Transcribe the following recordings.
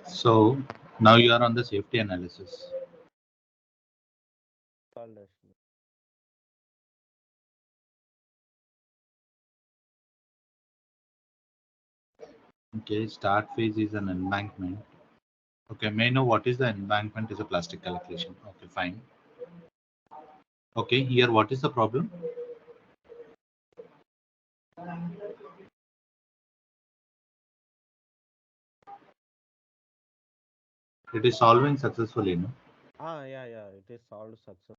So now you are on the safety analysis. Okay, start phase is an embankment. Okay, may I know what is the embankment is a plastic calculation. Okay, fine. Okay, here what is the problem? It is solving successfully, no? Yeah, it is solved success.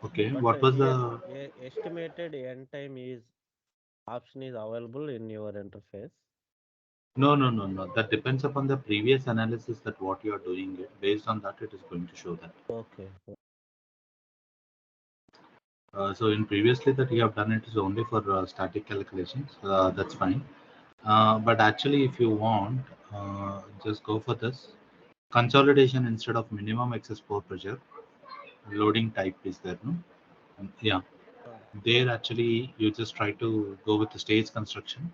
Okay, But what was here, the estimated end time is option is available in your interface. no. That depends upon the previous analysis that what you are doing. Based on that, it is going to show that. Okay. So in previously that you have done it is only for static calculations. That's fine. But actually, if you want, just go for this consolidation instead of minimum excess pore pressure. Loading type is there, no? Yeah, Uh, there actually you just try to go with the stage construction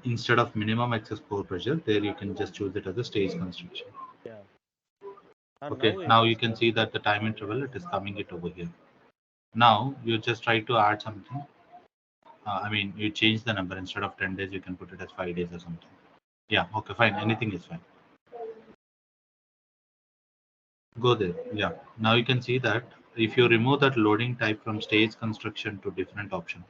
instead of minimum excess pore pressure. There you can just choose it as a stage construction. yeah. Okay, Now it now is you can see working. that the time interval it is coming it over here. Now you just try to add something. I mean, you change the number instead of 10 days, you can put it as 5 days or something. Yeah, okay, fine. Anything is fine. Go there. Yeah. Now you can see that if you remove that loading type from stage construction to different option.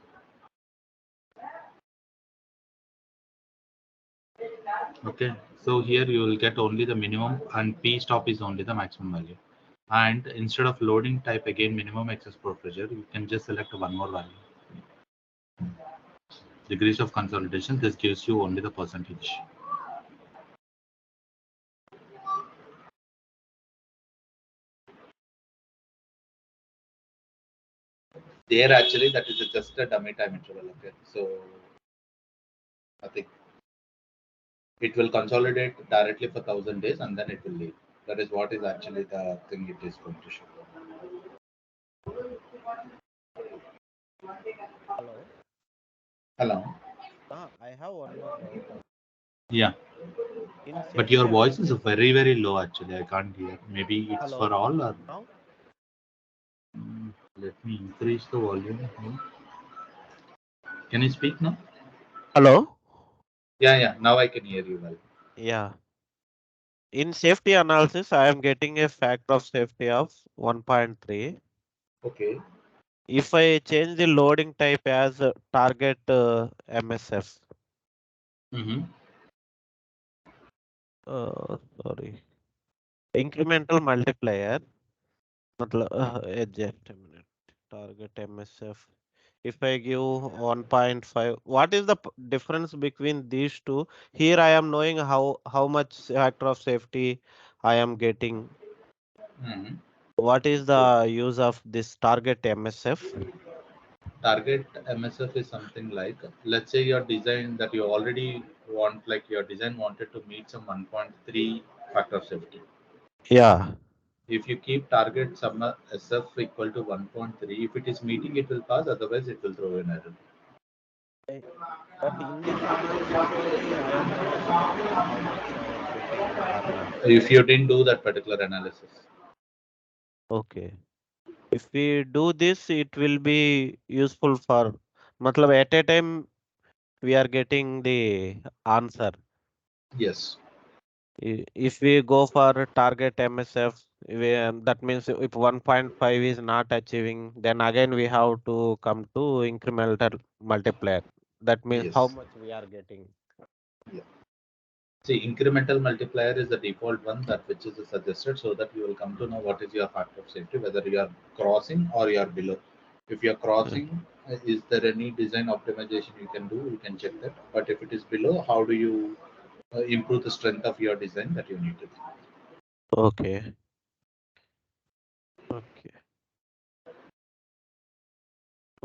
Okay. So here you will get only the minimum and P stop is only the maximum value. And instead of loading type again minimum excess pore pressure, you can just select one more value. Degrees of consolidation, this gives you only the percentage. There actually that is just a dummy time interval. Okay. So nothing. It will consolidate directly for 1,000 days and then it will leave. That is what is actually the thing it is going to show. Hello. Hello. I have one more doubt. Yeah, In but your safety voice is analysis, very low actually. I can't hear. Maybe it's hello. for all or Now, let me increase the volume. Can you speak now? hello. Yeah. Now I can hear you well. Yeah. In safety analysis, I am getting a factor of safety of 1.3. Okay. If I change the loading type as target MSF, Mm-hmm. sorry, incremental multiplier, just a minute, target MSF. If I give 1.5, what is the difference between these two? Here I am knowing how much factor of safety I am getting. Mm-hmm. What is So the use of this target MSF? target MSF is something like, let's say your design that you already want, like your design wanted to meet some 1.3 factor of safety. Yeah. If you keep target sum SF equal to 1.3, if it is meeting, it will pass. Otherwise, it will throw an error. I- But in this analysis only, I am knowing how much I am getting or If you didn't do that particular analysis, okay. If we do this, it will be useful for, matlab at a time we are getting the answer. yes, If we go for target MSF, that means if 1.5 is not achieving, then again we have to come to incremental multiplier. That means how yes, much we are getting. yeah. See, incremental multiplier is the default one that which is suggested so that you will come to know what is your factor of safety, whether you are crossing or you are below. If you're uh, crossing, is there any design optimization you can do? You can check that. But if it is below, how do you improve the strength of your design that you need to do? okay,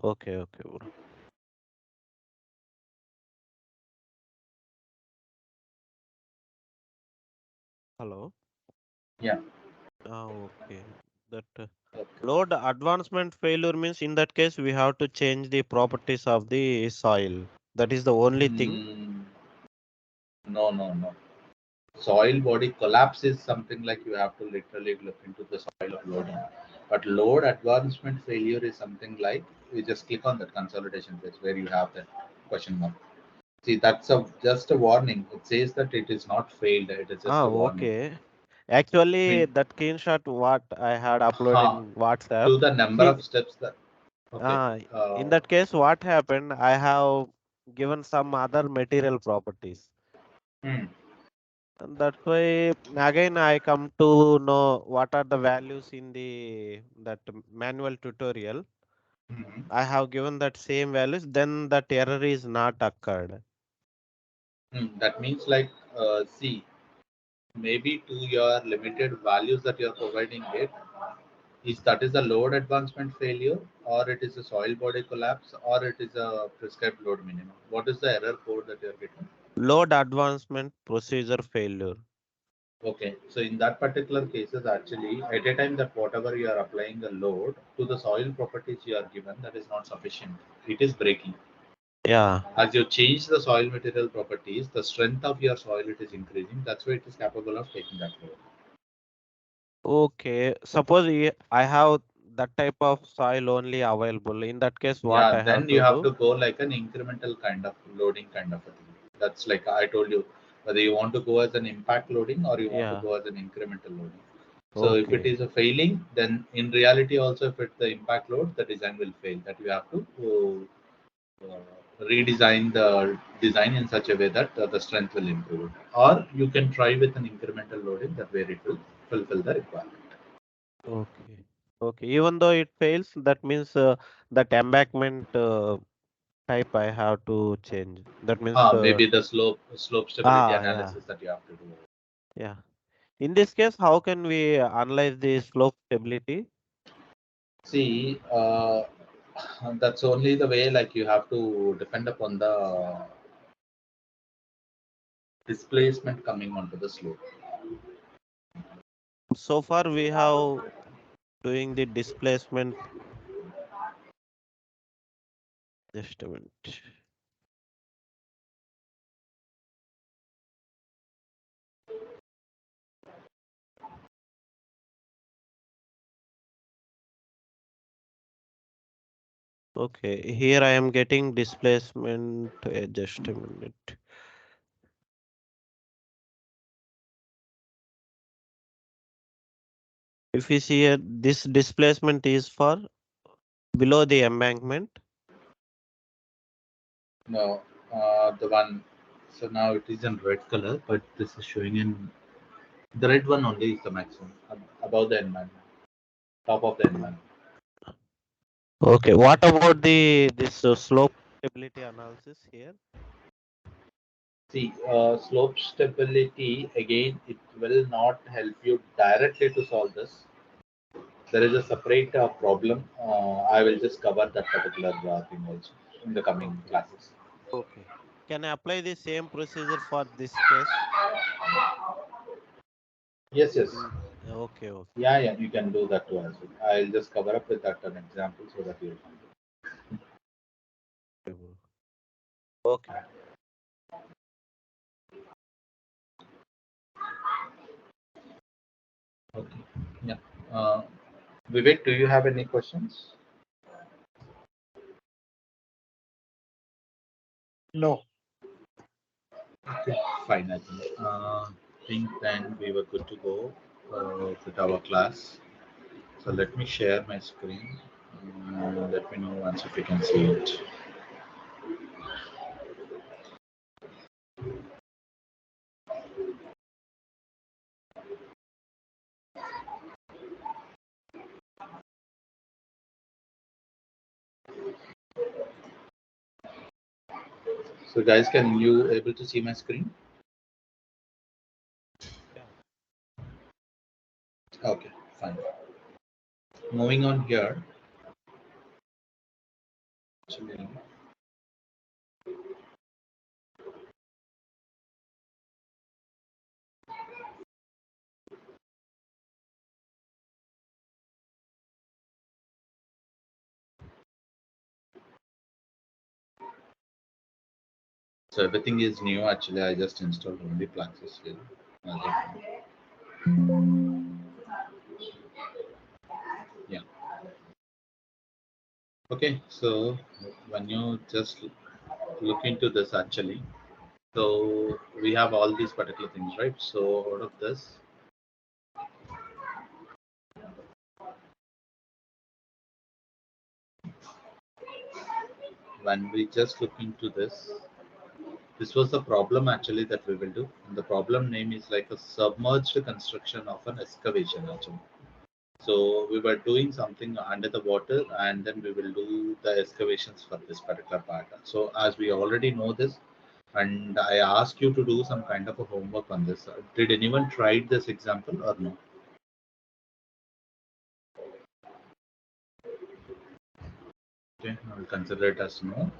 okay, okay, bro. Hello. Yeah. Okay. That Okay. load advancement failure means in that case we have to change the properties of the soil. That is the only thing. Mm, no, no, no. Soil body collapse is something like you have to literally look into the soil of loading. But load advancement failure is something like you just click on that consolidation page where you have that question mark. See, that's a just a warning. It says that it is not failed. It is just a warning. Okay. I Actually, mean, that screenshot what I had uploaded huh, in WhatsApp. to the number He, of steps that. Okay. uh, in Uh, that case, what happened? I have given some other material properties. hmm, And that's why again I come to know what are the values in the that manual tutorial. hmm, I have given that same values, then that error is not occurred. That means like, see, maybe to your limited values that you are providing it, is that is a load advancement failure, or it is a soil body collapse, or it is a prescribed load minimum. What is the error code that you are getting? Load advancement procedure failure. Okay, so in that particular cases, actually, at a time that whatever you are applying the load to the soil properties you are given, that is not sufficient. It is breaking. Yeah. As you change the soil material properties, the strength of your soil it is increasing. That's why it is capable of taking that load. Okay. Suppose I have that type of soil only available. In that case, what Yeah, I have then you to have do? to go like an incremental kind of loading kind of a thing. That's like I told you, whether you want to go as an impact loading or you want to Yeah. go as an incremental loading. So if it Okay. is a failing, then in reality also if it's the impact load, the design will fail. That you have to redesign the design in such a way that the strength will improve. Or you can try with an incremental loading that where it will fulfill the requirement. Okay. Okay. Even though it fails, that means that embankment type I have to change. That means Maybe the slope stability yeah. analysis that you have to do. Yeah. In this case, how can we analyze the slope stability? See, that's only the way like you have to depend upon the displacement coming onto the slope. So far, we have doing the displacement. Just a minute. Okay, here I am getting displacement. Just a minute. If you see here, this displacement is for below the embankment. No, the one. So now it is in red color, but this is showing in the red one only is the maximum above the environment, top of the environment. Okay, what about the this slope stability analysis here? See, slope stability again, it will not help you directly to solve this. There is a separate problem. I will just cover that particular thing also in the coming Okay, classes. okay. Can I apply the same procedure for this case? Yes, yes. In okay, okay. Yeah, yeah, you can do that too as well. I'll just cover up with that an example so that you'll find it. Okay, bro. Okay. Okay. Yeah. Uh, Vivek, do you have any questions? No. Okay, fine. I think then we were good to go with our class. So let me share my screen. Let me know once if you can see it. So guys, can you able to see my screen? Yeah. Okay, fine. Moving on here. Actually, so everything is new. Actually, I just installed only Plaxis here. As of now. Yeah. Okay. So when you just look into this actually, so we have all these particular things, right? So out of this, when we just look into this was the problem actually that we will do. And the problem name is like a submerged construction of an excavation actually. So we were doing something under the water and then we will do the excavations for this particular part. So as we already know this, and I asked you to do some kind of a homework on this. Did anyone tried this example or no? Okay, I will consider it as no.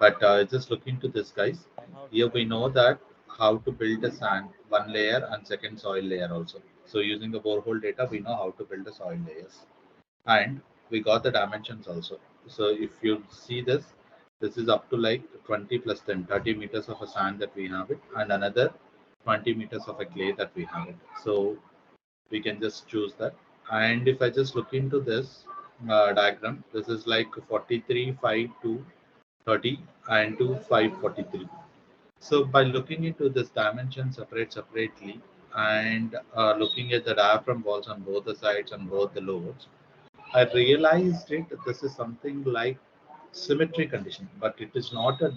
But just look into this, guys. I have Here we tried. know that how to build a sand, one layer and second soil layer also. So using the borehole data, we know how to build the soil layers. And we got the dimensions also. So if you see this is up to like 20 plus 10, 30 meters of a sand that we have it, and another 20 meters of a clay that we have it. So we can just choose that. And if I just look into this diagram, this is like 43, 5 to 30 and to 543. So by looking into this dimension separately and looking at the diaphragm walls on both the sides and both the loads, I realized it. This is something like symmetry condition, but it is not a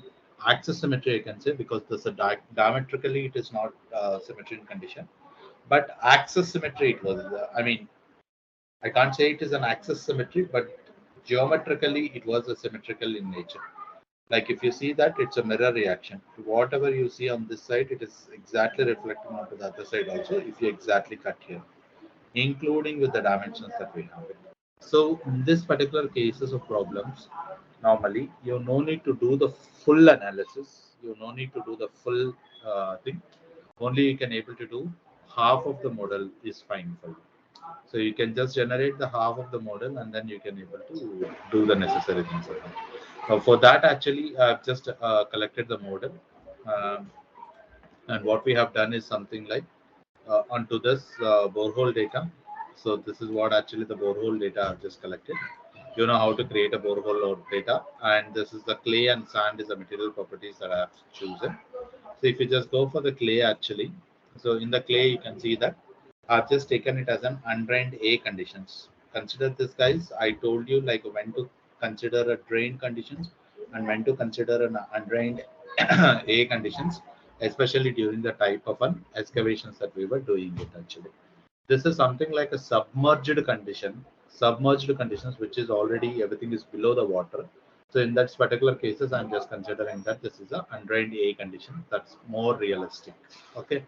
axis symmetry. I can say because this a diametrically it is not symmetry in condition, but axis symmetry it was. I mean, I can't say it is an axis symmetry, but geometrically it was a symmetrical in nature. Like if you see that, it's a mirror reaction. Whatever you see on this side, it is exactly reflecting onto the other side also. If you exactly cut here, including with the dimensions that we have. So in this particular cases of problems, normally you no need to do the full analysis. You no need to do the full thing. Only you can able to do half of the model is fine for you. So you can just generate the half of the model and then you can able to do the necessary things. For that, actually, I've just collected the model. Um, and what we have done is something like onto this borehole data. So this is what actually the borehole data I've just collected. You know how to create a borehole or data, and this is the clay and sand is the material properties that I have chosen. So if you just go for the clay actually, so in the clay you can see that I've just taken it as an undrained A conditions. Consider this, guys. I told you like when to consider a drain conditions and when to consider an undrained A conditions, especially during the type of an excavations that we were doing it actually. This is something like a submerged condition, submerged conditions, which is already everything is below the water. So in that particular cases, I'm just considering that this is a undrained A condition. That's more realistic. Okay.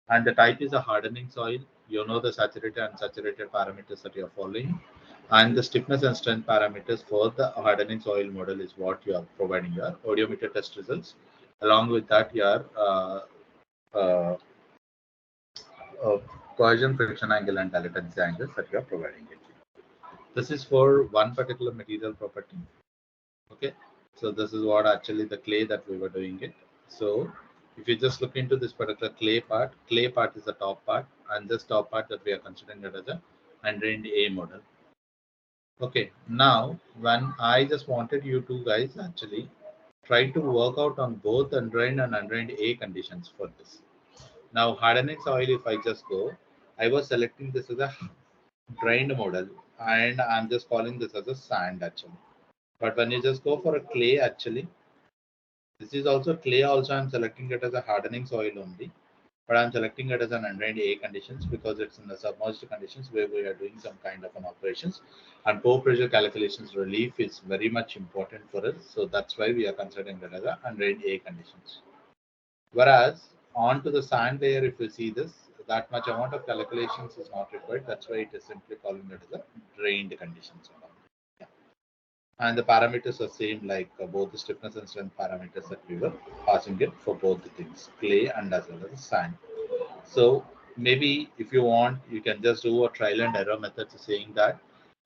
And the type is a hardening soil. You know the saturated and unsaturated parameters that you're following. And the stiffness and strength parameters for the hardening soil model is what you are providing your audiometer test results. Along with that, your uh, uh, cohesion, friction angle, and dilatancy angles that you are providing it. This is for one particular material property. Okay, so this is what actually the clay that we were doing it. So if you just look into this particular clay part is the top part, and this top part that we are considering it as a undrained A model. Okay, now when I just wanted you to guys actually try to work out on both undrained and undrained A conditions for this. Now hardening soil, if I just go, I was selecting this as a drained model and I'm just calling this as a sand actually. But when you just go for a clay actually, this is also clay also I'm selecting it as a hardening soil only. but I'm selecting it as an undrained A conditions because it's in the submerged conditions where we are doing some kind of an operations, and pore pressure calculations relief is very much important for us. So that's why we are considering that as an undrained A conditions. Whereas onto the sand layer, if you see this, that much amount of calculations is not required. That's why it is simply calling it as a drained conditions. Yeah. And the parameters are same like both the stiffness and strength parameters that we were passing it for both the things, clay and as well as sand. So maybe if you want, you can just do a trial and error method saying that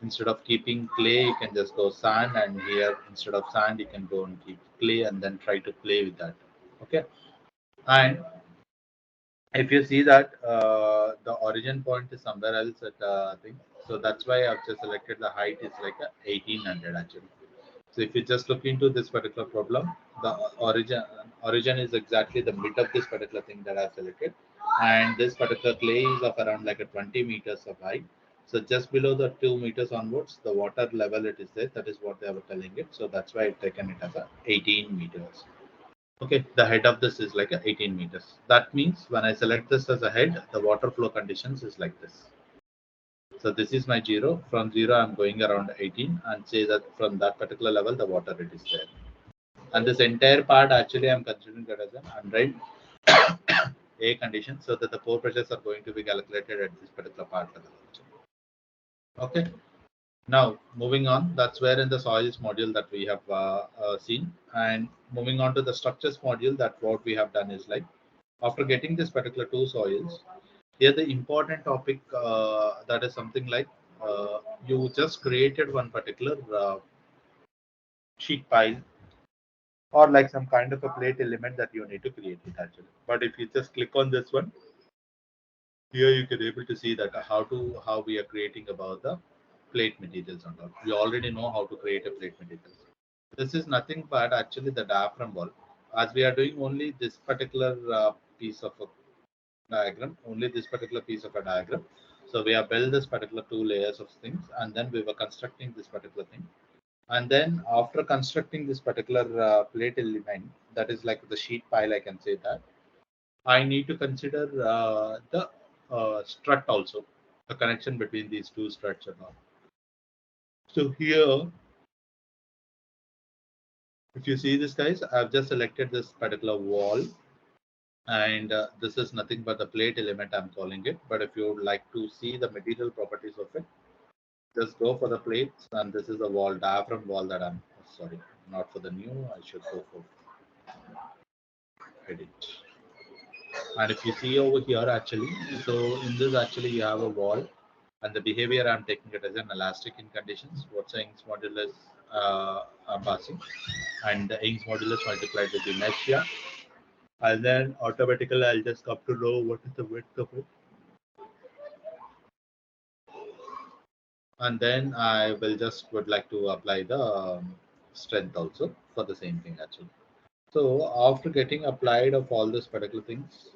instead of keeping clay, you can just go sand, and here instead of sand, you can go and keep clay and then try to play with that. Okay. And if you see that the origin point is somewhere else at thing, so that's why I've just selected the height is like a 1800 actually. So if you just look into this particular problem, the origin is exactly the mid of this particular thing that I've selected, and this particular clay is of around like a 20 meters of height. So just below the 2 meters onwards, the water level it is there. That is what they were telling it. So that's why I've taken it as a 18 meters. Okay, the head of this is like a 18 meters. That means when I select this as a head, the water flow conditions is like this. So this is my zero. From zero, I'm going around 18 and say that from that particular level, the water it is there. And this entire part actually I'm considering that as an undrained A condition so that the pore pressures are going to be calculated at this particular part level. Okay. Now moving on, that's where in the soils module that we have seen, and moving on to the structures module, that what we have done is like after getting this particular two soils, here the important topic that is something like you just created one particular sheet pile or like some kind of a plate element that you need to create it actually. But if you just click on this one, here you can able to see that how we are creating about the plate materials and all. We already know how to create a plate materials. This is nothing but actually the diaphragm wall. As we are doing only this particular piece of a diagram, only this particular piece of a diagram. So we have built this particular two layers of things, and then we were constructing this particular thing. And then after constructing this particular plate element, that is like the sheet pile, I can say that I need to consider the strut also, the connection between these two struts and all. So here, if you see this guys, I've just selected this particular wall, and this is nothing but the plate element I'm calling it. But if you would like to see the material properties of it, just go for the plates, and this is the wall, diaphragm wall that I'm sorry, not for the new. I should go for edit. And if you see over here, actually, so in this actually you have a wall, and the behavior I'm taking it as an elastic in conditions. What's the Young's modulus I'm passing, and the Young's modulus multiplied with inertia, and then automatically I'll just come to know what is the width of it, and then I will just would like to apply the strength also for the same thing actually. So after getting applied of all these particular things,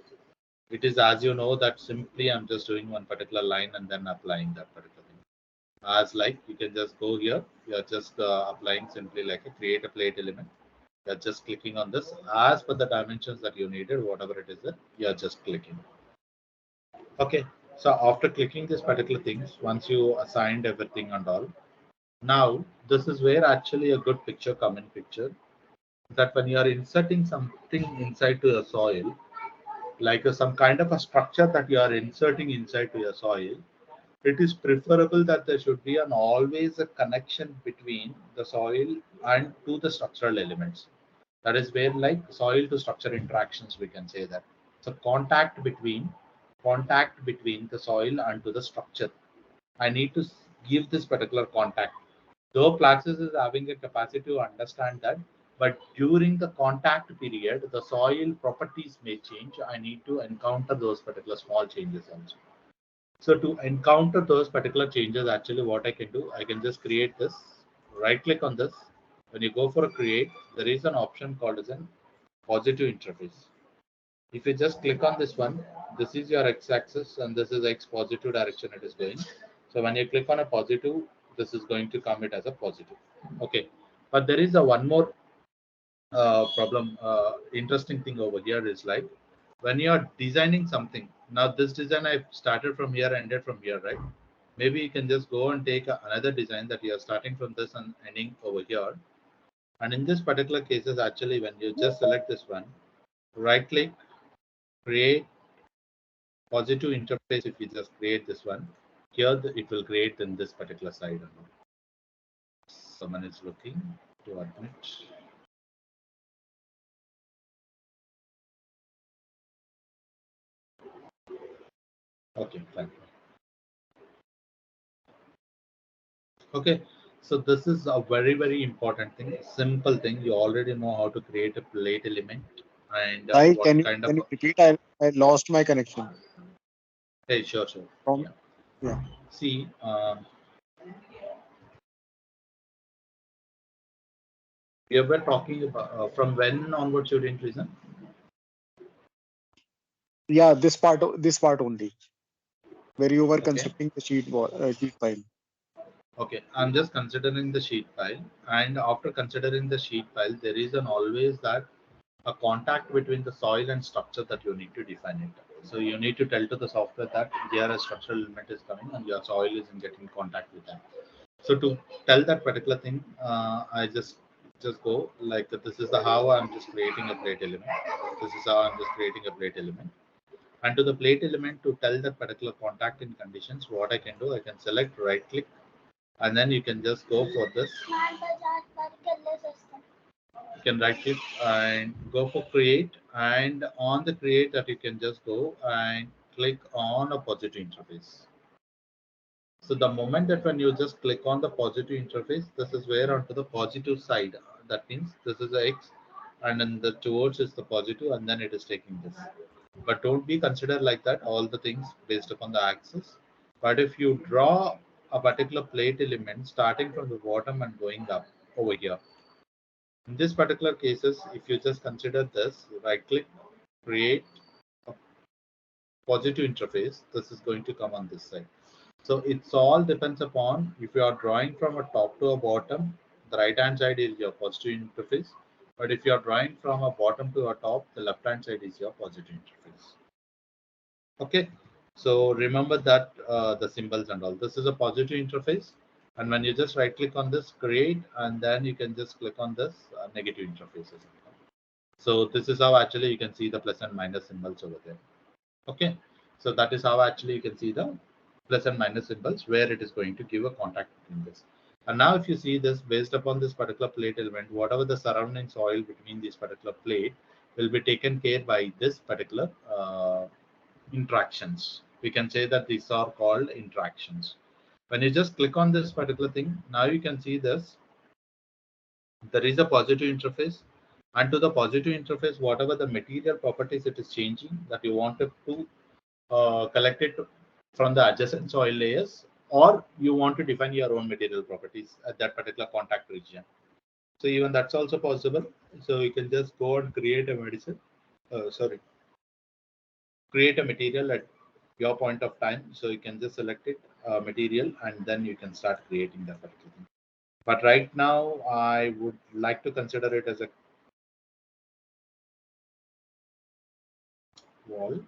it is as you know that simply I'm just doing one particular line and then applying that particular thing. As like you can just go here, you're just applying simply like a create a plate element. You're just clicking on this as per the dimensions that you needed, whatever it is that you're just clicking. Okay. So after clicking this particular things, once you assigned everything and all, now this is where actually a good picture come in picture, that when you are inserting something inside to the soil, like some kind of a structure that you are inserting inside to your soil, it is preferable that there should be an always a connection between the soil and to the structural elements. That is where like soil to structure interactions we can say that. So contact between the soil and to the structure. I need to give this particular contact. Though Plaxis is having a capacity to understand that, but during the contact period, the soil properties may change. I need to encounter those particular small changes also. So to encounter those particular changes, actually what I can do, I can just create this, right click on this. When you go for a create, there is an option called as an positive interface. If you just click on this one, this is your x-axis and this is x positive direction it is going. So when you click on a positive, this is going to come it as a positive. Okay. But there is a one more problem, interesting thing over here is like, When you are designing something, now this design I started from here, ended from here, right? Maybe you can just go and take another design that you are starting from this and ending over here. And in this particular cases, actually, when you just select this one, right click, create positive interface. If you just create this one, here it will create in this particular side. Someone is looking to admit. Okay, fine. Okay, so this is a very important thing, simple thing. You already know how to create a plate element and Sai, what kind can of. you repeat? I lost my connection Hey, sure. from Yeah. yeah. See, we were talking about from when onwards you didn't listen. Yeah, this part only, where you were Okay. constructing the sheet file. Okay, I'm just considering the sheet file, and after considering the sheet file, there is an always that a contact between the soil and structure that you need to define it. So you need to tell to the software that here a structural element is coming and your soil is in getting contact with that. So to tell that particular thing, I just go like this is the how I'm just creating a plate element. This is how I'm just creating a plate element. And to the plate element to tell that particular contact in conditions, what I can do, I can select right click and then you can just go for this. You can right click and go for create, and on the create that you can just go and click on a positive interface. So the moment that when you just click on the positive interface, this is where onto the positive side. That means this is a X and then the towards is the positive and then it is taking this. But don't be considered like that, all the things based upon the axis. But if you draw a particular plate element starting from the bottom and going up over here, in this particular cases, if you just consider this, right click, create a positive interface, this is going to come on this side. So it's all depends upon if you are drawing from a top to a bottom, the right hand side is your positive interface. But if you are drawing from a bottom to a top, the left hand side is your positive interface. Okay, so remember that the symbols and all. This is a positive interface, and when you just right click on this, create, and then you can just click on this negative interfaces. So this is how actually you can see the plus and minus symbols over there. Okay, so that is how actually you can see the plus and minus symbols where it is going to give a contact between this. And now if you see this based upon this particular plate element, whatever the surrounding soil between this particular plate will be taken care by this particular interactions. We can say that these are called interactions. When you just click on this particular thing, now you can see this. There is a positive interface, and to the positive interface, whatever the material properties it is changing that you wanted to collect it from the adjacent soil layers, or you want to define your own material properties at that particular contact region. So even that's also possible. So you can just go and create a medicine. Create a material at your point of time. So you can just select it material, and then you can start creating that particular thing. But right now, I would like to consider it as a wall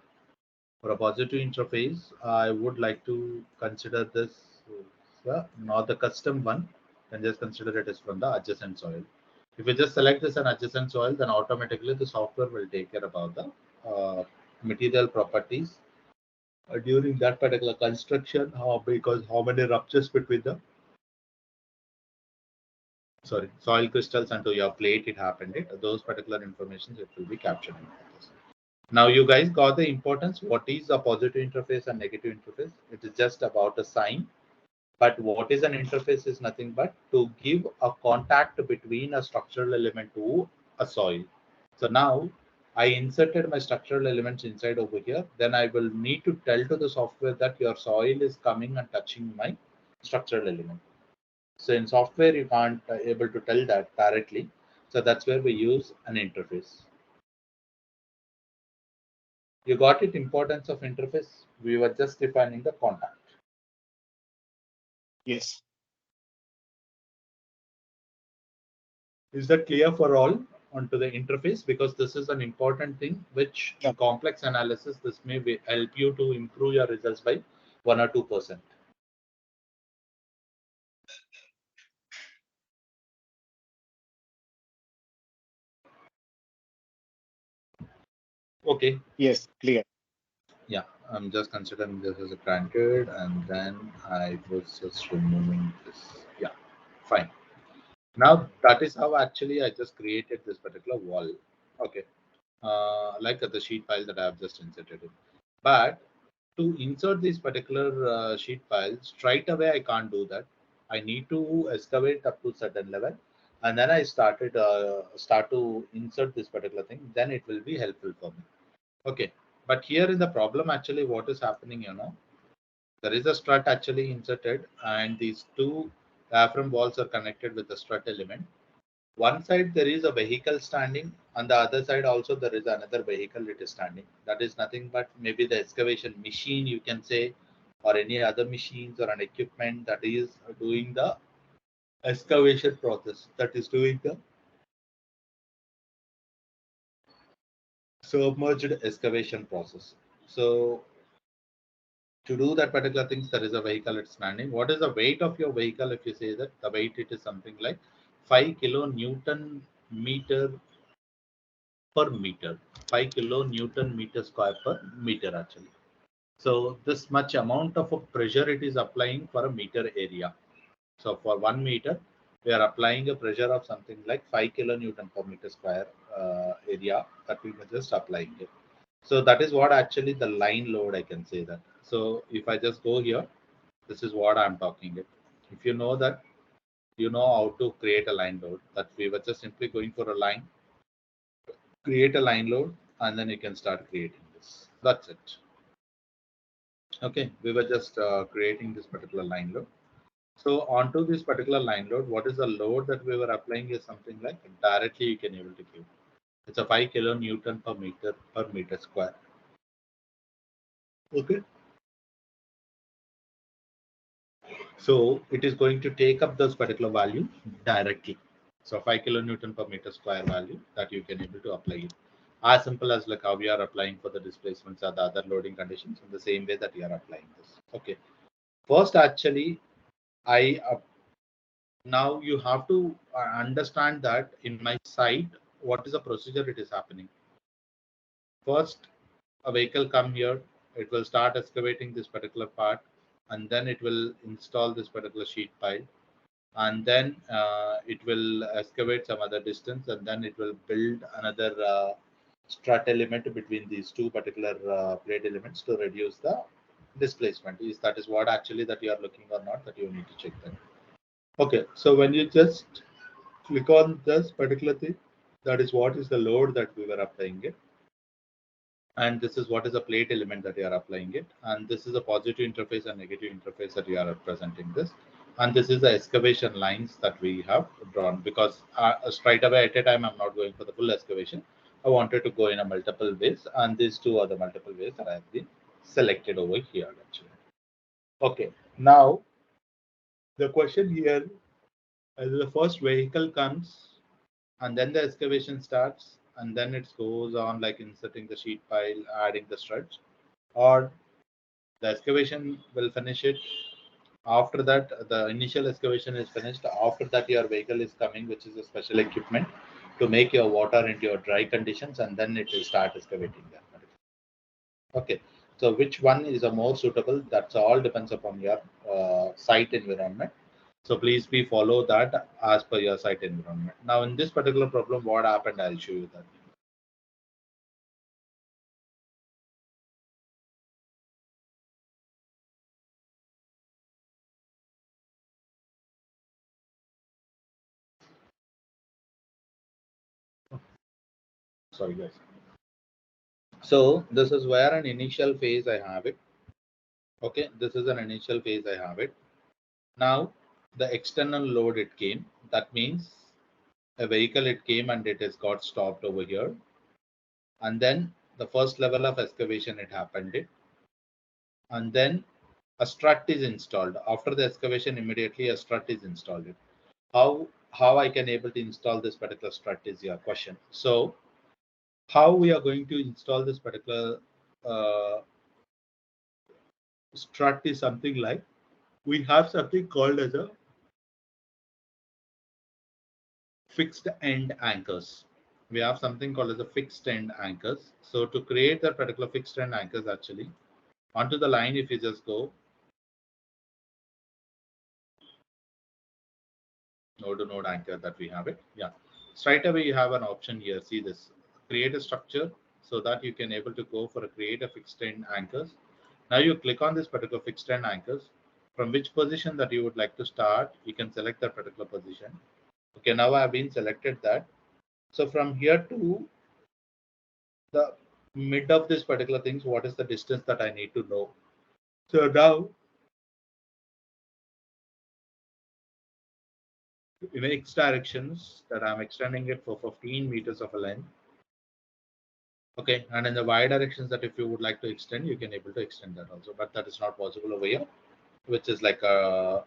for a positive interface. I would like to consider this not the custom one, then just consider it as from the adjacent soil. If you just select this an adjacent soil, then automatically the software will take care about the material properties during that particular construction, because how many ruptures between the soil crystals and to your plate it happened, those particular informations it will be captured in this. Now you guys got the importance. What is a positive interface and negative interface? It is just about a sign. But what is an interface is nothing but to give a contact between a structural element to a soil. So now I inserted my structural elements inside over here. Then I will need to tell to the software that your soil is coming and touching my structural element. So in software, you can't able to tell that directly. So that's where we use an interface. You got it, importance of interface. We were just defining the contact. Yes. Is that clear for all? onto the interface, because this is an important thing which in Yep. complex analysis this may help you to improve your results by 1 or 2%. Okay. Yes, clear. Yeah, I'm just considering this as a granted, and then I was just removing this. Yeah, fine. Now that is how actually I just created this particular wall. Okay, like the sheet file that I have just inserted in. But to insert this particular sheet file straight away, I can't do that. I need to excavate up to certain level, and then I start to insert this particular thing. Then it will be helpful for me. Okay, but here in the problem, actually, what is happening? There is a strut actually inserted, and these two diaphragm walls are connected with the strut element. One side there is a vehicle standing, on the other side also there is another vehicle it is standing. That is nothing but maybe the excavation machine, you can say, or any other machines or an equipment that is doing the excavation process, that is doing the submerged excavation process. So to do that particular things, there is a vehicle it's standing. What is the weight of your vehicle? If you say that the weight, it is something like 5 kilonewton meter per meter, 5 kilonewton meter square per meter actually. So this much amount of a pressure it is applying for a meter area. So for 1 meter, we are applying a pressure of something like 5 kilonewton per meter square area that we were just applying it. So that is what actually the line load, I can say that. So if I just go here, this is what I'm talking it. If you know that, you know how to create a line load, that we were just simply going for a line, create a line load, and then you can start creating this. That's it. Okay, we were just creating this particular line load. So onto this particular line load, what is the load that we were applying is something like directly you can able to give. It's a 5 kilonewton per meter square. Okay. So it is going to take up those particular value directly. So 5 kilonewton per meter square value that you can able to apply it. As simple as like how we are applying for the displacements or the other loading conditions in the same way that you are applying this. Okay. First, actually, I now you have to understand that in my site, what is the procedure it is happening. First, a vehicle come here, it will start excavating this particular part, and then it will install this particular sheet pile, and then it will excavate some other distance, and then it will build another strut element between these two particular plate elements to reduce the displacement. Is that is what actually that you are looking or not, that you need to check that. Okay, so when you just click on this particular thing, that is what is the load that we were applying it, and this is what is a plate element that you are applying it, and this is a positive interface and negative interface that you are representing this, and this is the excavation lines that we have drawn, because straight away at a time I'm not going for the full excavation. I wanted to go in a multiple ways, and these two are the multiple ways that I have been selected over here actually. Okay, now the question here, as the first vehicle comes, and then the excavation starts, and then it goes on like inserting the sheet pile, adding the struts, or the excavation will finish it. After that, the initial excavation is finished. After that, your vehicle is coming, which is a special equipment to make your water into your dry conditions, and then it will start excavating that. Okay, so which one is a more suitable? That's all depends upon your site environment. So please be follow that as per your site environment. Now in this particular problem, what happened? I'll show you that. Sorry guys. So this is where an initial phase I have it. Okay, this is an initial phase I have it. Now the external load it came. That means a vehicle it came and it has got stopped over here. And then the first level of excavation it happened it. And then a strut is installed. After the excavation, immediately a strut is installed. How how I can able to install this particular strut is your question. So how we are going to install this particular uh, strut is something like we have something called as a fixed end anchors. We have something called as a fixed end anchors. So to create that particular fixed end anchors, actually onto the line, if you just go node to node anchor that we have it, yeah, straight away you have an option here. See this, create a structure, so that you can able to go for a create a fixed end anchors. Now you click on this particular fixed end anchors. From which position that you would like to start, you can select that particular position. Okay, now I have been selected that. So from here to the mid of this particular things, what is the distance that I need to know? So now in X directions that I'm extending it for 15 meters of a length. Okay, and in the Y directions that if you would like to extend, you can able to extend that also, but that is not possible over here, which is like a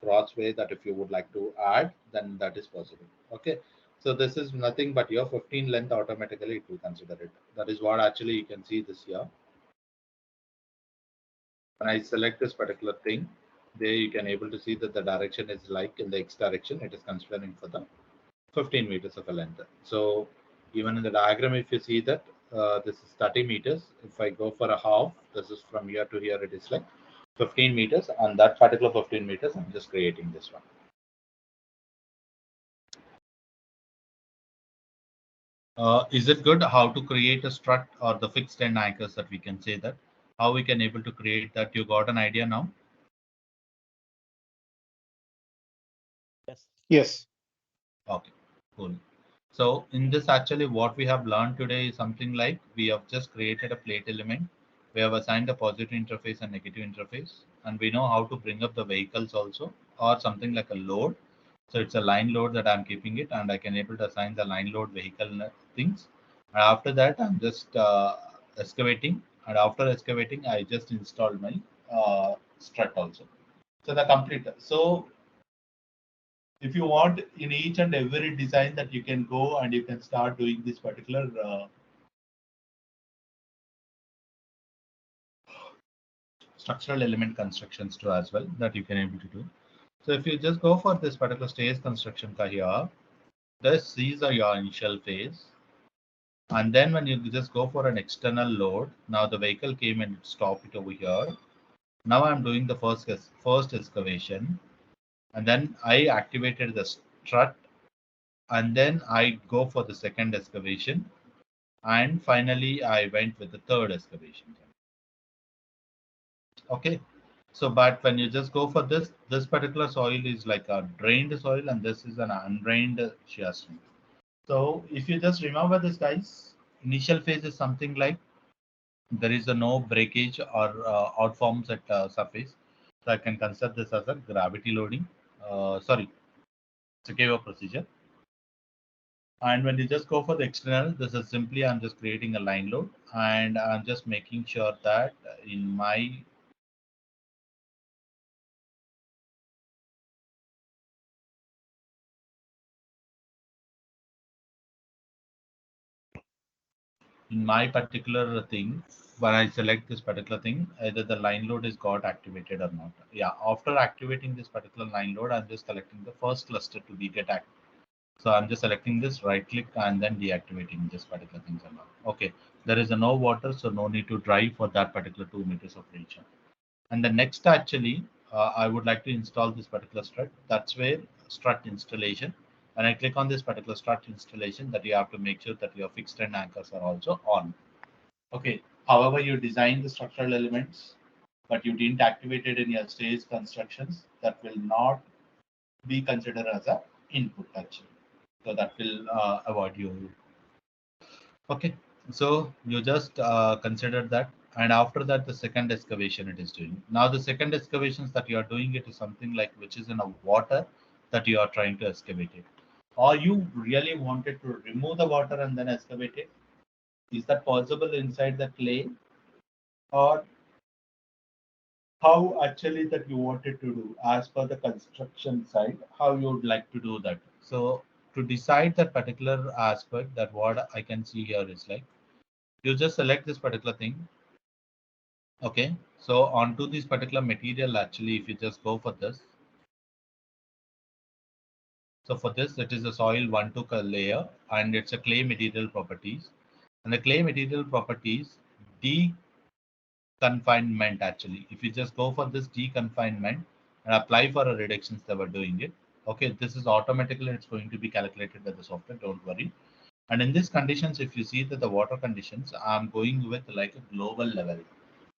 crossway that if you would like to add, then that is possible. Okay, so this is nothing but your 15 length automatically it will consider it. That is what actually you can see this here. When I select this particular thing, there you can able to see that the direction is like in the X direction, it is considering for the 15 meters of a length. So even in the diagram, if you see that this is 30 meters, if I go for a half, this is from here to here, it is like 15 meters, and that particular 15 meters, I'm just creating this one. Is it good how to create a strut or the fixed end anchors that we can say that? How we can able to create that? You got an idea now? Yes. Yes. Okay, cool. So in this actually what we have learned today is something like we have just created a plate element. We have assigned a positive interface and negative interface, and we know how to bring up the vehicles also or something like a load. So it's a line load that I'm keeping it, and I can able to assign the line load vehicle things. And after that, I'm just excavating, and after excavating, I just installed my strut also. So the complete. So if you want in each and every design that you can go and you can start doing this particular structural element constructions too as well that you can able to do. So if you just go for this particular stage construction here, these are your initial phase. And then when you just go for an external load, now the vehicle came and stopped it over here. Now I'm doing the first excavation, and then I activated the strut, and then I go for the second excavation, and finally I went with the third excavation. Okay, so but when you just go for this particular soil is like a drained soil, and this is an undrained shear stone. So if you just remember this, guys, initial phase is something like there is a no breakage or outforms at surface. So I can consider this as a gravity loading. Sorry, it's a KO procedure. And when you just go for the external, this is simply I'm just creating a line load, and I'm just making sure that in my particular thing, when I select this particular thing, either the line load is got activated or not. Yeah, after activating this particular line load, I'm just selecting the first cluster to be get active. So I'm just selecting this, right click, and then deactivating this particular things and all. Okay, there is a no water, so no need to drive for that particular 2 meters of region. And the next actually, I would like to install this particular strut. That's where strut installation. When I click on this particular strut installation, that you have to make sure that your fixed end anchors are also on. Okay. However, you design the structural elements, but you didn't activate it in your stage constructions, that will not be considered as a input actually. So that will avoid you. Okay. So you just consider that, and after that, the second excavation it is doing. Now the second excavations that you are doing it is something like which is in a water that you are trying to excavate it. Or you really wanted to remove the water and then excavate it? Is that possible inside the clay? Or how actually that you wanted to do as per the construction side, how you would like to do that? So to decide that particular aspect, that what I can see here is like, you just select this particular thing. Okay, so onto this particular material, actually, if you just go for this, so for this, it is a soil 1-2 layer, and it's a clay material properties. And the clay material properties, deconfinement actually. If you just go for this deconfinement and apply for a reductions that we're doing it, okay, this is automatically it's going to be calculated by the software. Don't worry. And in these conditions, if you see that the water conditions, I'm going with like a global level.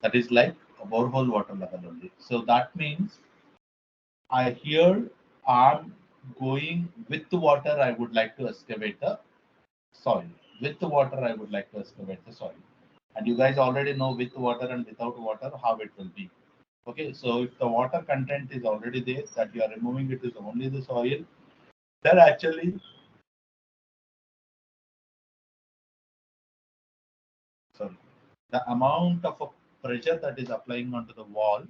That is like a borehole water level only. So that means I here I'm going with the water. I would like to excavate the soil. With the water, I would like to excavate the soil. And you guys already know with water and without water how it will be. Okay, so if the water content is already there, that you are removing it is only the soil, then actually, sorry, the amount of a pressure that is applying onto the wall,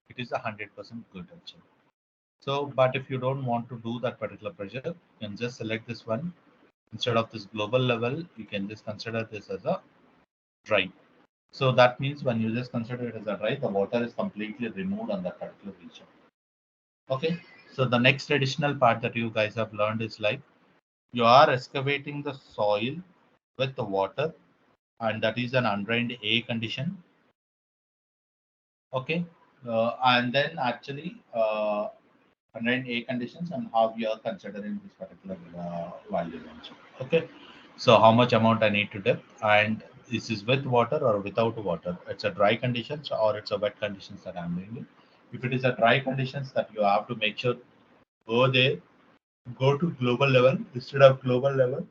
it is 100% good actually. So, but if you don't want to do that particular pressure, you can just select this one. Instead of this global level, you can just consider this as a dry. So that means when you just consider it as a dry, the water is completely removed on that particular region. Okay. So the next additional part that you guys have learned is like, you are excavating the soil with the water, and that is an undrained A condition. Okay. And then actually, undrained A conditions and how we are considering this particular value range. Okay. So how much amount I need to dip, and this is with water or without water. It's a dry conditions or it's a wet conditions that I'm doing it. If it is a dry conditions, that you have to make sure go there, go to global level instead of global level.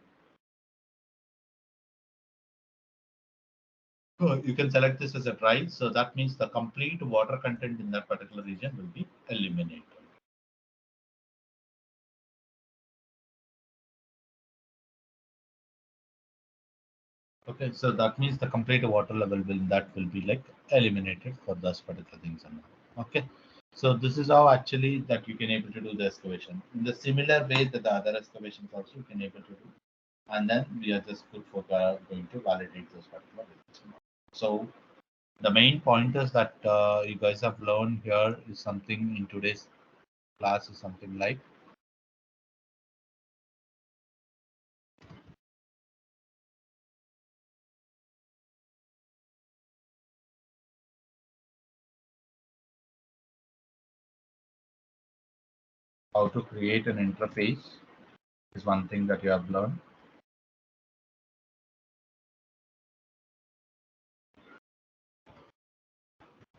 You can select this as a dry. So that means the complete water content in that particular region will be eliminated. Okay, so that means the complete water level will be like eliminated for those particular things. And all. Okay, so this is how actually that you can able to do the excavation in the similar way that the other excavations also you can able to do, and then we are just good for going to validate those particular results. So the main pointers that you guys have learned here is something in today's class is something like how to create an interface is one thing that you have learned.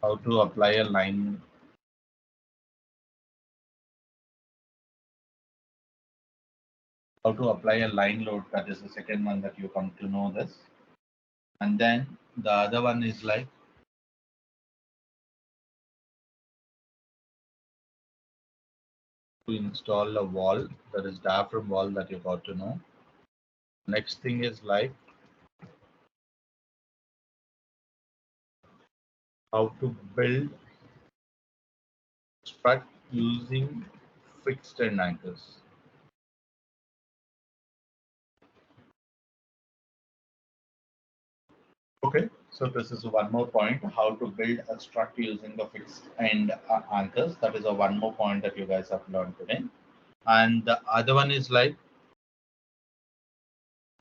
How to apply a line, how to apply a line load, that is the second one that you come to know this. And then the other one is like to install a wall, that is diaphragm wall that you got to know. Next thing is like how to build strut using fixed end anchors. Okay, so this is one more point, how to build a strut using the fixed end anchors. That is a one more point that you guys have learned today. And the other one is like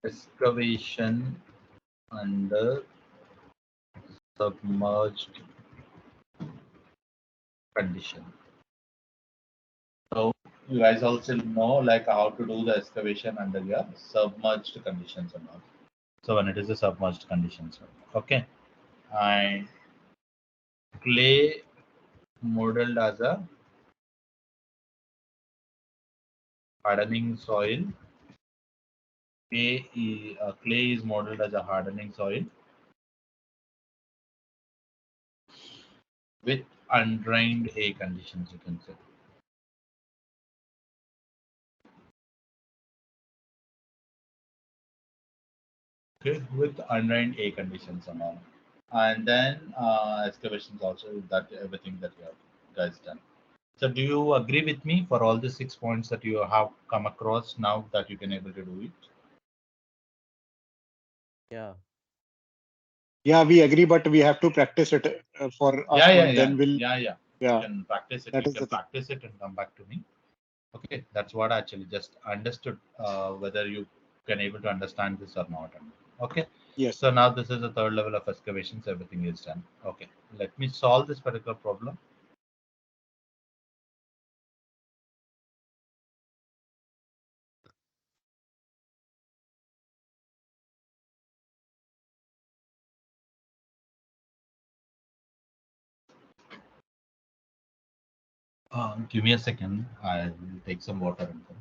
excavation under submerged condition. So you guys also know like how to do the excavation under your submerged conditions and all. So when it is a submerged conditions, okay. And clay modeled as a hardening soil. Clay is modeled as a hardening soil with undrained A conditions, you can say. Okay, with undrained A conditions and all. And then excavations also, that everything that you have guys done. So do you agree with me for all the 6 points that you have come across now that you can able to do it? Yeah. Yeah, we agree, but we have to practice it for us, Yeah, yeah, and yeah, then we'll. yeah, yeah. You Yeah, can practice it. that You is can the thing. practice it and come back to me. Okay, that's what I actually just understood whether you can able to understand this or not. Okay, Yes. so now this is the third level of excavations. Everything is done. Okay, let me solve this particular problem. Give me a second. I'll take some water and come.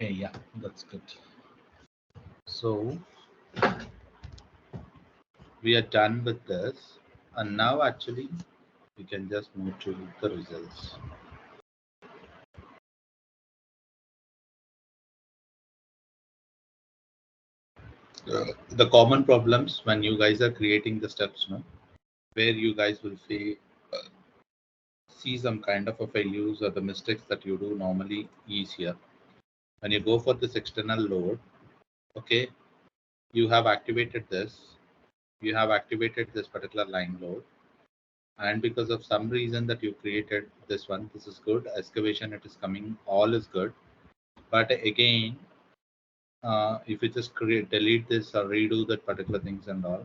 Okay, yeah, that's good. So we are done with this, and now actually we can just move to the results. The common problems when you guys are creating the steps, no, where you guys will see some kind of a failures or the mistakes that you do normally is here. When you go for this external load, okay, you have activated this, you have activated this particular line load, and because of some reason that you created this one, this is good. Excavation, it is coming, all is good. But again, if you just delete this or redo that particular things and all,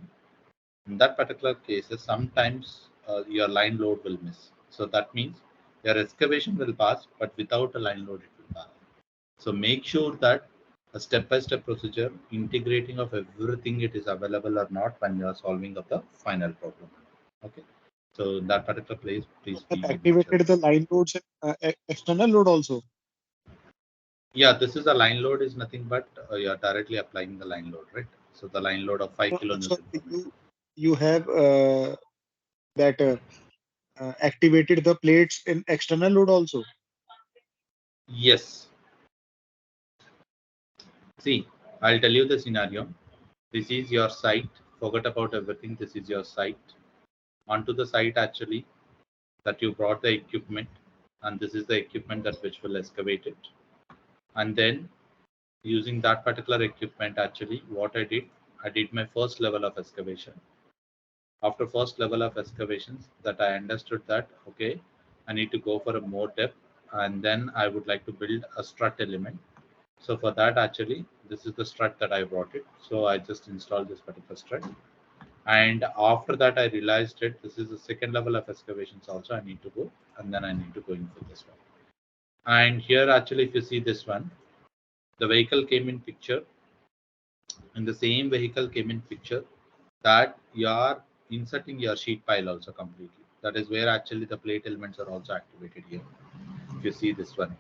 in that particular cases, sometimes your line load will miss. So that means your excavation will pass, but without a line load, it will pass. So make sure that a step-by-step procedure, integrating of everything, it is available or not when you are solving of the final problem. Okay. So in that particular place, You please have be mature. activated the line loads, external load also. Yeah, this is a line load is nothing but you're directly applying the line load, right? So the line load of 5 So kilonewton per meter. you have that activated the plates in external load also. Yes. See, I'll tell you the scenario. This is your site. Forget about everything. This is your site. Onto the site actually that you brought the equipment, and this is the equipment that which will excavate it. And then using that particular equipment, actually, what I did my first level of excavation. After first level of excavations, that I understood that okay, I need to go for a more depth, and then I would like to build a strut element. So for that, actually, this is the strut that I brought it. So I just installed this particular strut. And after that, I realized it. This is the second level of excavations also. I need to go, and then I need to go in for this one. And here, actually, if you see this one, the vehicle came in picture, and the same vehicle came in picture that you are inserting your sheet pile also completely. That is where actually the plate elements are also activated here. If you see this one,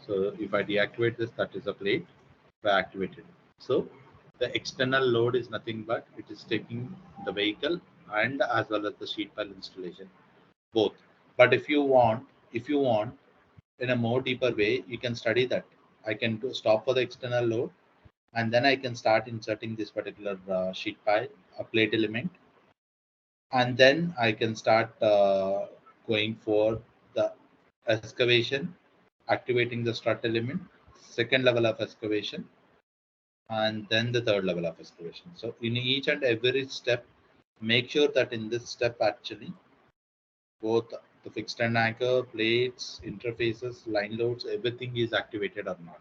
so if I deactivate this, that is a plate. If I activated it. So the external load is nothing but it is taking the vehicle and as well as the sheet pile installation, both. But if you want in a more deeper way, you can study that. I can stop for the external load, and then I can start inserting this particular sheet pile, a plate element, and then I can start going for the excavation, activating the strut element, second level of excavation, and then the third level of excavation. So in each and every step, make sure that in this step actually both the fixed and anchor, plates, interfaces, line loads, everything is activated or not.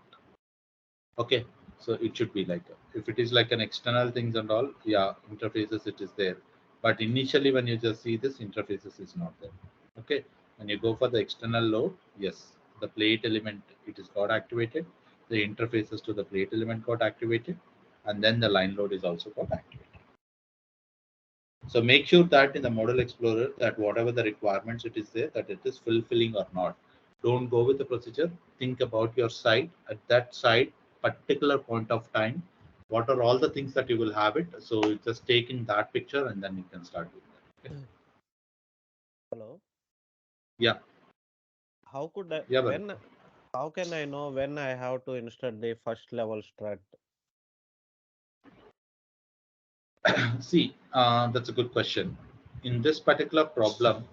Okay. So it should be like, if it is like an external things and all, yeah, interfaces it is there. But initially when you just see this, interfaces is not there. Okay, when you go for the external load, yes, the plate element it is got activated, the interfaces to the plate element got activated, and then the line load is also got activated. So make sure that in the model explorer that whatever the requirements it is there, that it is fulfilling or not. Don't go with the procedure. Think about your site at that site particular point of time. What are all the things that you will have it? So you just take in that picture and then you can start with that. Okay. Hello. Yeah. How could I Yeah. Well. when how can I know when I have to install the first level strat? See, that's a good question. In this particular problem,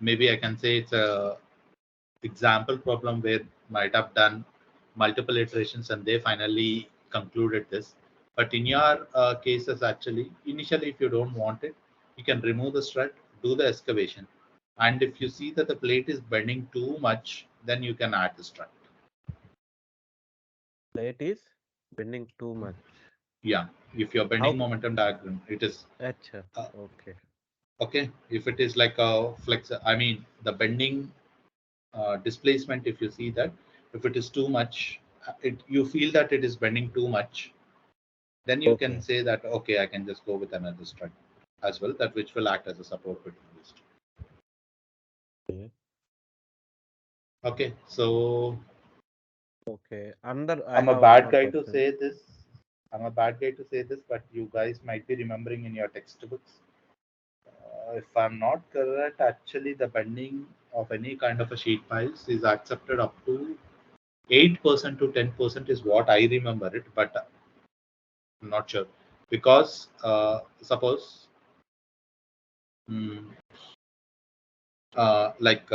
maybe I can say it's a example problem where might have done multiple iterations and they finally concluded this. But in your cases, actually, initially, if you don't want it, you can remove the strut, do the excavation. And if you see that the plate is bending too much, then you can add the strut. Plate is bending too much. Yeah, if your bending How? momentum diagram, it is Acha. uh, Okay. okay. If it is like a flex, I mean, the bending displacement, if you see that, if it is too much, you feel that it is bending too much, then you can Okay. say that okay, I can just go with another strut as well, that which will act as a support between these two. Okay. Okay, so Okay. Under I I'm a have one bad more guy to question. say this. I'm a bad guy to say this, but you guys might be remembering in your textbooks. If I'm not correct, actually the bending of any kind of a sheet piles is accepted up to 8% to 10% is what I remember it, but I'm not sure because suppose mm, like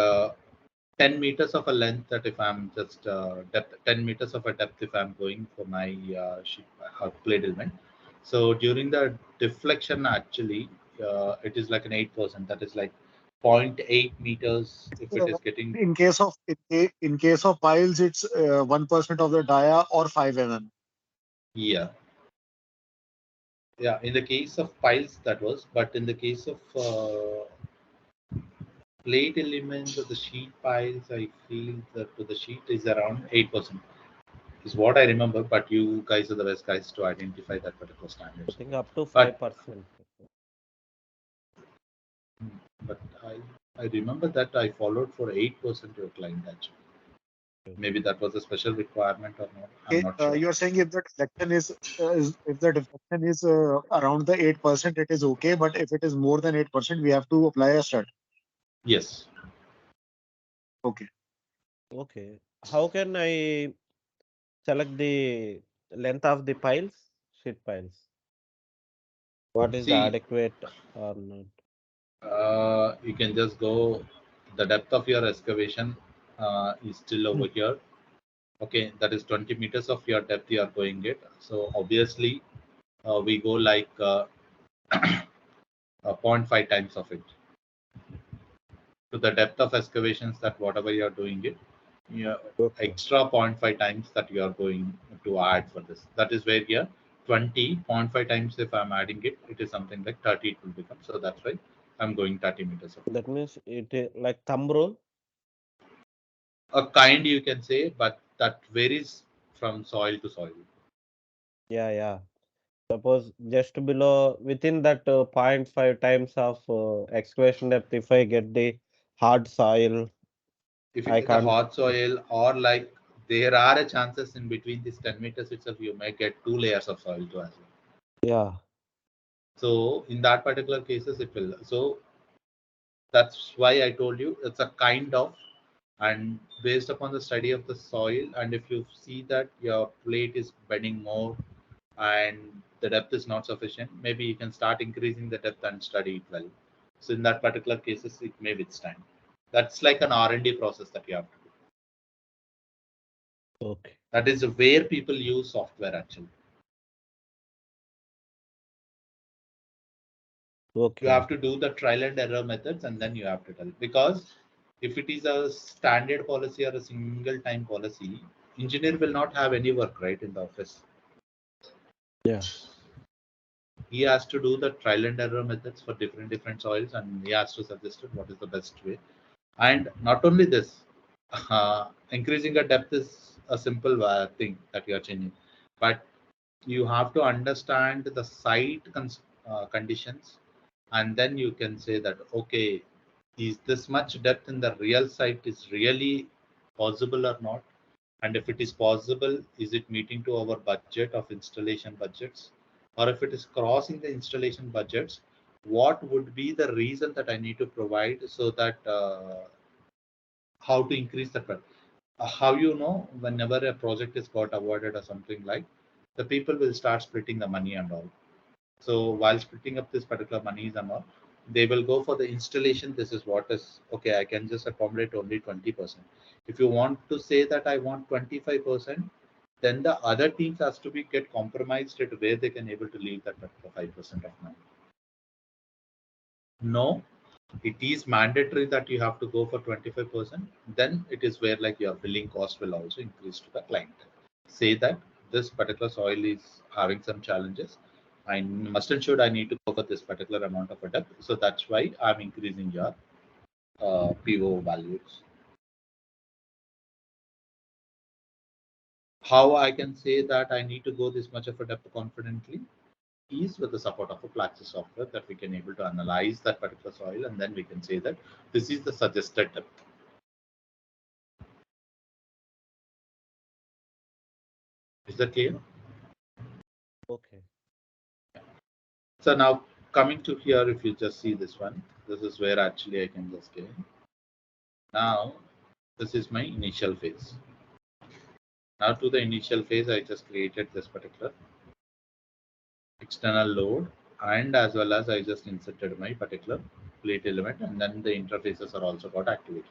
10 meters of a length, that if I'm just depth 10 meters of a depth if I'm going for my sheet plate element. So during the deflection actually it is like an 8%, that is like 0.8 meters if it Uh, is getting. in case of piles, it's 1% of the dia or 5 mm. Yeah, yeah, in the case of piles that was, but in the case of plate elements of the sheet piles, I feel that the sheet is around 8%. Is what I remember, but you guys are the best guys to identify that particular I standards. think up to But 5%. but I remember that I followed for 8% your client actually. Maybe that was a special requirement or not. I'm Okay, not sure. you are saying if the deflection is around the 8%, it is okay. But if it is more than 8%, we have to apply a strut. Yes. Okay. Okay. How can I select the length of the piles? Sheet piles. What is the See, adequate or not? you can just go. The depth of your excavation is still over here. Okay, that is 20 meters of your depth you are going it. So obviously, we go like zero point 0.5 times of it to the depth of excavations that whatever you are doing it, yeah, Okay. extra zero point 0.5 times that you are going to add for this. That is where here 20 zero point 0.5 times if I'm adding it, it is something like 30 it will become. So that's why I'm going 30 meters of it. That means it is like thumb rule. A kind you can say, but that varies from soil to soil. Yeah, yeah. Suppose just below within that zero point 0.5 times of excavation depth, if I get the hard soil, If you I get a can't. hot soil or like there are a chances in between these 10 meters itself, you may get two layers of soil too as well. Yeah. So in that particular cases, it will. So that's why I told you it's a kind of, and based upon the study of the soil, and if you see that your plate is bending more and the depth is not sufficient, maybe you can start increasing the depth and study it well. So in that particular cases, it may withstand. That's like an R&D process that you have to do. Okay. That is where people use software actually. You Okay. have to do the trial and error methods and then you have to tell, because if it is a standard policy or a single time policy, engineer will not have any work, right, in the office. Yeah. He has to do the trial and error methods for different soils, and he has to suggest what is the best way. And not only this, increasing a depth is a simple thing that you are changing, but you have to understand the site conditions, and then you can say that, okay, is this much depth in the real site is really possible or not? And if it is possible, is it meeting to our budget of installation budgets? Or if it is crossing the installation budgets, what would be the reason that I need to provide, so that how to increase the how you know whenever a project is got awarded or something, like, the people will start splitting the money and all. So while splitting up this particular monies and all, they will go for the installation. This is what is okay. I can just accommodate only 20%. If you want to say that I want 25%, then the other teams has to be get compromised at where they can able to leave that particular 5% of money. No, it is mandatory that you have to go for 25%. Then it is where like your billing cost will also increase to the client. Say that this particular soil is having some challenges. I must and should I need to go for this particular amount of a depth. So that's why I'm increasing your PO values. How I can say that I need to go this much of a depth confidently is with the support of a Plaxis software that we can able to analyze that particular soil, and then we can say that this is the suggested depth. Is that clear? Okay. So now coming to here, if you just see this one, this is where actually I can just get. Now this is my initial phase. Now to the initial phase, I just created this particular external load, and as well as I just inserted my particular plate element, and then the interfaces are also got activated.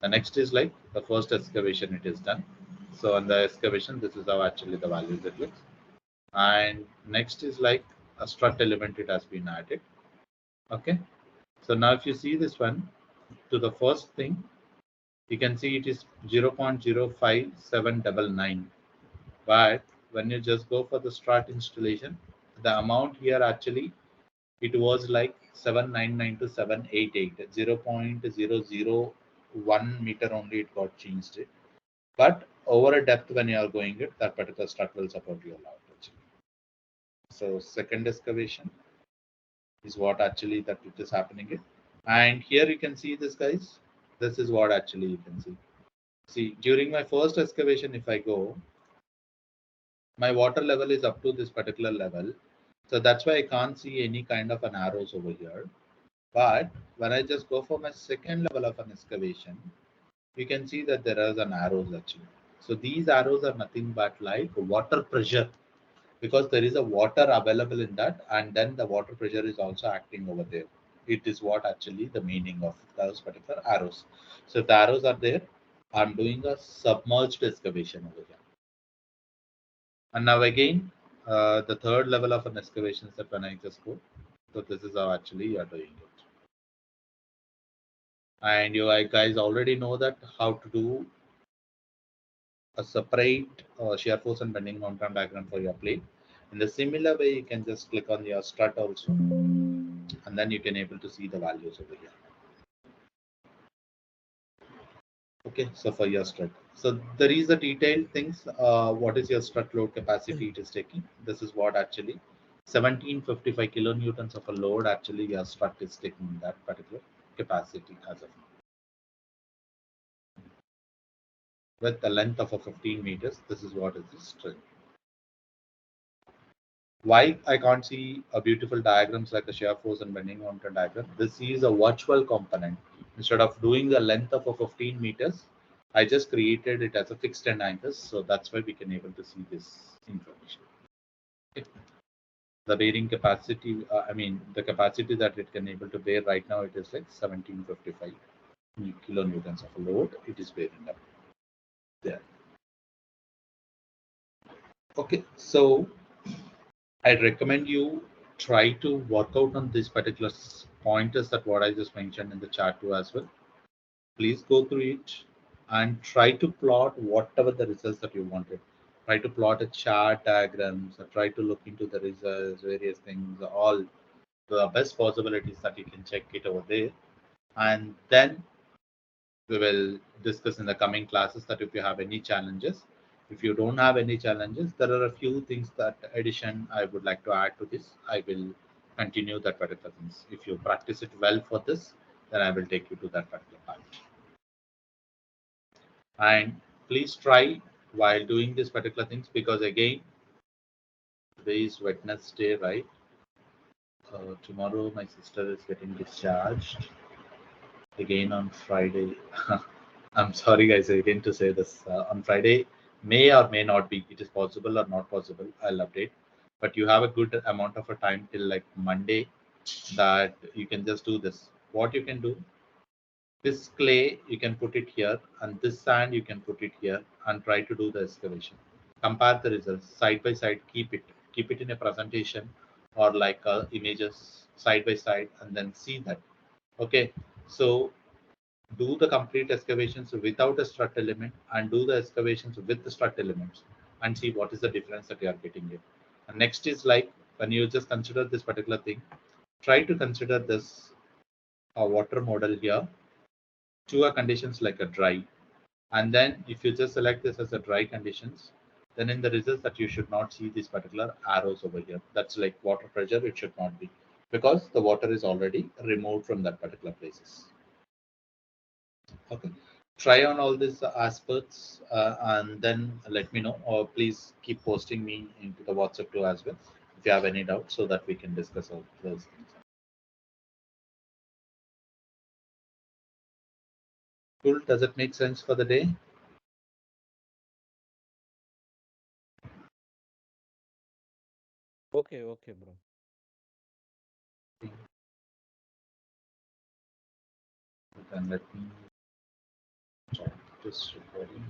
The next is like the first excavation it is done. So on the excavation, this is how actually the values it looks. And next is like a strut element it has been added. Okay. So now if you see this one, to the first thing, you can see it is 0.05799. But when you just go for the strut installation, the amount here actually it was like 799 to 788, 0.001 meter only it got changed it. But over a depth when you are going it, that particular strut will support you a lot actually. So second excavation is what actually that it is happening it. And here you can see this, guys. This is what actually you can see. See, during my first excavation, if I go, my water level is up to this particular level. So that's why I can't see any kind of an arrows over here. But when I just go for my second level of an excavation, you can see that there is an arrows actually. So these arrows are nothing but like water pressure, because there is a water available in that, and then the water pressure is also acting over there. It is what actually the meaning of those particular arrows. So if the arrows are there, I'm doing a submerged excavation over here. And now again, the third level of an excavation is that when I just go, so this is how actually you are doing it. And you guys already know that how to do a separate shear force and bending moment diagram for your plate. In the similar way, you can just click on your strut also, and then you can able to see the values over here. Okay, so for your strut, so there is a detailed things. What is your strut load capacity it is taking? This is what actually 1755 kilonewtons of a load actually your strut is taking that particular capacity as of now. With the length of a 15 meters, this is what is the strength. Why I can't see a beautiful diagrams like a shear force and bending moment diagram? This is a virtual component. Instead of doing the length of a 15 meters, I just created it as a fixed end anchors. So that's why we can able to see this information. Okay. The bearing capacity, I mean, the capacity that it can able to bear right now, it is like 1755 kilonewtons of load. It is bearing up there. Okay, so I'd recommend you try to work out on these particular pointers that what I just mentioned in the chart too as well. Please go through it. and try to plot whatever the results that you wanted. Try to plot a chart diagrams, or try to look into the results, various things, all the best possibilities that you can check it over there. And then we will discuss in the coming classes that if you have any challenges. If you don't have any challenges, there are a few things that addition I would like to add to this. I will continue that particular things. If you practice it well for this, then I will take you to that particular part. And please try while doing this particular things, because again, today is Wednesday, right? Tomorrow my sister is getting discharged again on Friday. I'm sorry, guys, again to say this. On Friday, may or may not be. It is possible or not possible. I'll update. But you have a good amount of a time till like Monday that you can just do this. What you can do, this clay you can put it here, and this sand you can put it here, and try to do the excavation. Compare the results side by side. Keep it in a presentation or like images side by side, and then see that. Okay, so do the complete excavations without a strut element and do the excavations with the strut elements, and see what is the difference that you are getting here. And next is like when you just consider this particular thing, try to consider this water model here to a conditions like a dry. And then if you just select this as a dry conditions, then in the results that you should not see these particular arrows over here. That's like water pressure, it should not be, because the water is already removed from that particular places. Okay, try on all these aspects and then let me know, or please keep posting me into the WhatsApp too as well if you have any doubts, so that we can discuss all those things. Cool, does it make sense for the day? Okay, okay, bro. Then let me stop this recording.